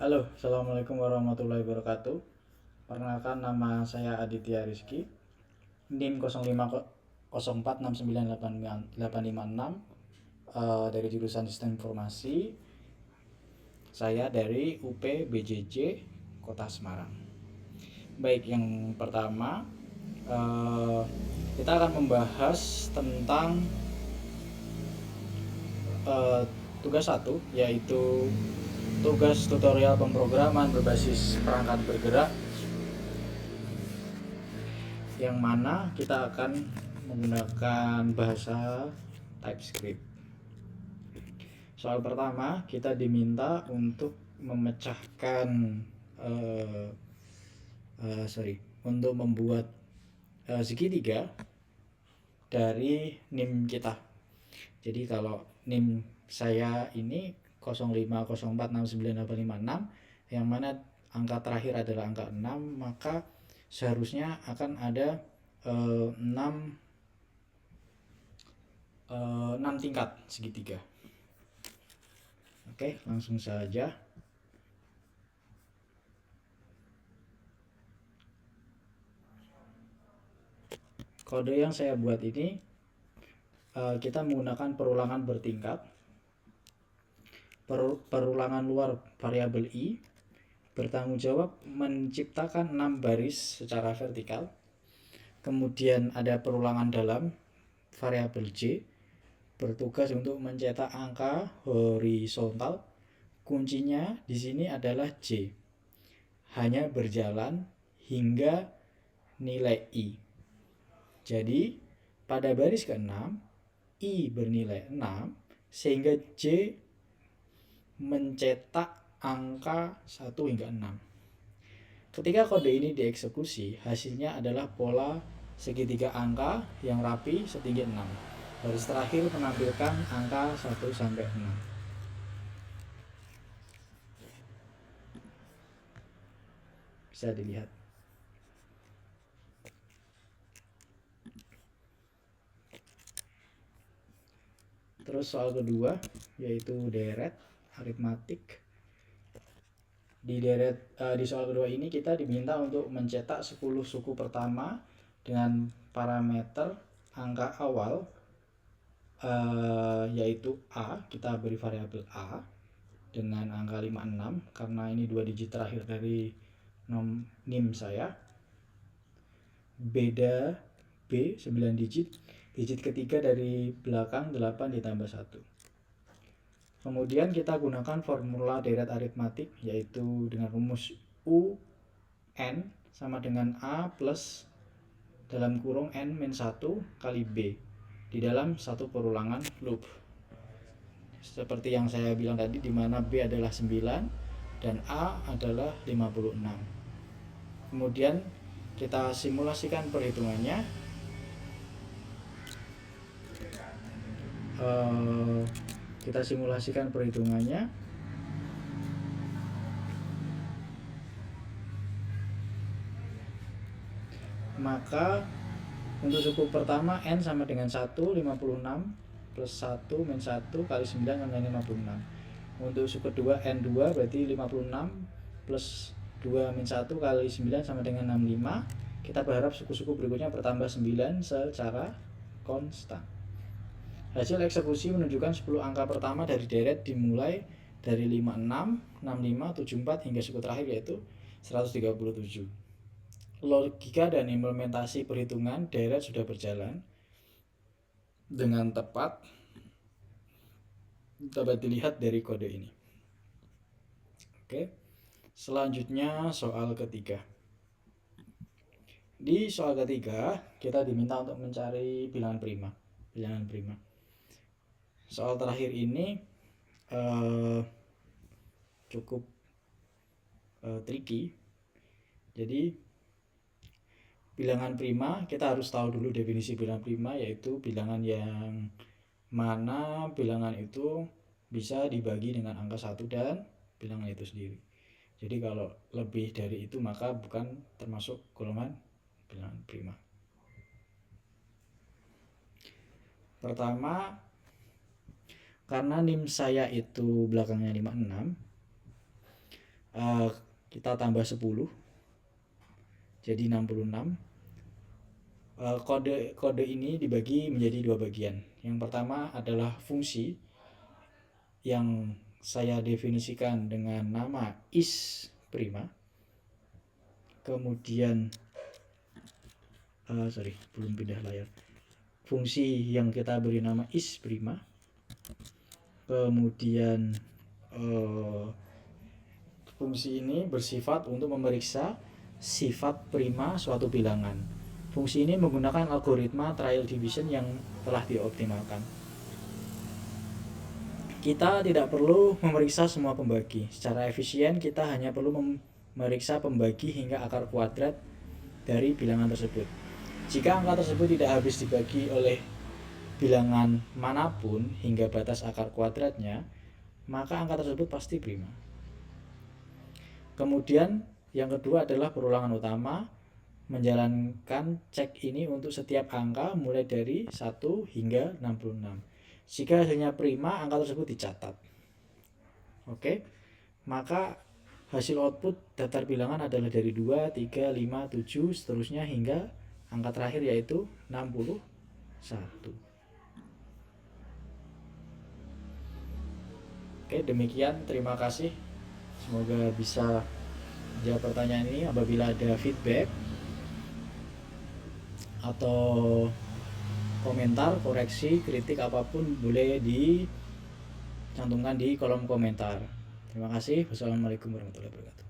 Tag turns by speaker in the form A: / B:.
A: Halo, Assalamualaikum warahmatullahi wabarakatuh. Perkenalkan, nama saya Aditya Rizky, NIM 0504698856, dari jurusan Sistem Informasi. Saya dari UP BJJ Kota Semarang. Baik, yang pertama kita akan membahas tentang tugas 1, yaitu tugas tutorial pemrograman berbasis perangkat bergerak, yang mana kita akan menggunakan bahasa TypeScript. Soal pertama, kita diminta untuk memecahkan untuk membuat segitiga dari NIM kita. Jadi kalau NIM saya ini 0504698856, yang mana angka terakhir adalah angka 6, maka seharusnya akan ada 6 tingkat segitiga. Oke, langsung saja. Kode yang saya buat ini kita menggunakan perulangan bertingkat, perulangan luar variabel i, bertanggung jawab menciptakan 6 baris secara vertikal. Kemudian ada perulangan dalam variabel j, bertugas untuk mencetak angka horizontal. Kuncinya di sini adalah j, hanya berjalan hingga nilai i. Jadi pada baris ke-6 i bernilai 6, sehingga j mencetak angka 1 hingga 6. Ketika kode ini dieksekusi, hasilnya adalah pola segitiga angka yang rapi setinggi 6. Baris terakhir menampilkan angka 1 sampai 6. Bisa dilihat. Terus soal kedua, yaitu deret aritmatik. Di soal kedua ini kita diminta untuk mencetak 10 suku pertama dengan parameter angka awal, yaitu a. Kita beri variabel a dengan angka 56 karena ini 2 digit terakhir dari NIM saya. Beda b 9 digit ketiga dari belakang 8 ditambah 1. Kemudian kita gunakan formula deret aritmatik, yaitu dengan rumus UN sama dengan A plus dalam kurung N-1 kali B di dalam satu perulangan loop. Seperti yang saya bilang tadi, di mana B adalah 9 dan A adalah 56. Kemudian kita simulasikan perhitungannya. Maka untuk suku pertama N sama dengan 1, 56 plus 1 min 1 kali 9 sama dengan 56. Untuk suku kedua N2 berarti 56 plus 2 min 1 kali 9 sama dengan 65. Kita berharap suku-suku berikutnya bertambah 9 secara konstan. Hasil eksekusi menunjukkan 10 angka pertama dari deret dimulai dari 56, 65, 74 hingga suku terakhir yaitu 137. Logika dan implementasi perhitungan deret sudah berjalan dengan tepat, dapat dilihat dari kode ini. Oke, selanjutnya soal ketiga. Di soal ketiga kita diminta untuk mencari bilangan prima. Soal terakhir ini cukup tricky. Jadi bilangan prima, kita harus tahu dulu definisi bilangan prima, yaitu bilangan yang mana bilangan itu bisa dibagi dengan angka 1 dan bilangan itu sendiri. Jadi kalau lebih dari itu maka bukan termasuk golongan bilangan prima. Pertama, karena NIM saya itu belakangnya 56, kita tambah 10 jadi 66. Kode ini dibagi menjadi dua bagian. Yang pertama adalah fungsi yang saya definisikan dengan nama is prima. Kemudian belum pindah layar. Fungsi yang kita beri nama is prima. Kemudian fungsi ini bersifat untuk memeriksa sifat prima suatu bilangan. Fungsi ini menggunakan algoritma trial division yang telah dioptimalkan. Kita tidak perlu memeriksa semua pembagi. Secara efisien kita hanya perlu memeriksa pembagi hingga akar kuadrat dari bilangan tersebut. Jika angka tersebut tidak habis dibagi oleh bilangan manapun hingga batas akar kuadratnya, maka angka tersebut pasti prima. Kemudian yang kedua adalah perulangan utama, menjalankan cek ini untuk setiap angka mulai dari 1 hingga 66. Jika hasilnya prima, angka tersebut dicatat. Oke, maka hasil output daftar bilangan adalah dari 2, 3, 5, 7, seterusnya hingga angka terakhir yaitu 61. Oke, demikian, terima kasih. Semoga bisa menjawab pertanyaan ini. Apabila ada feedback atau komentar, koreksi, kritik apapun boleh dicantumkan di kolom komentar. Terima kasih. Wassalamualaikum warahmatullahi wabarakatuh.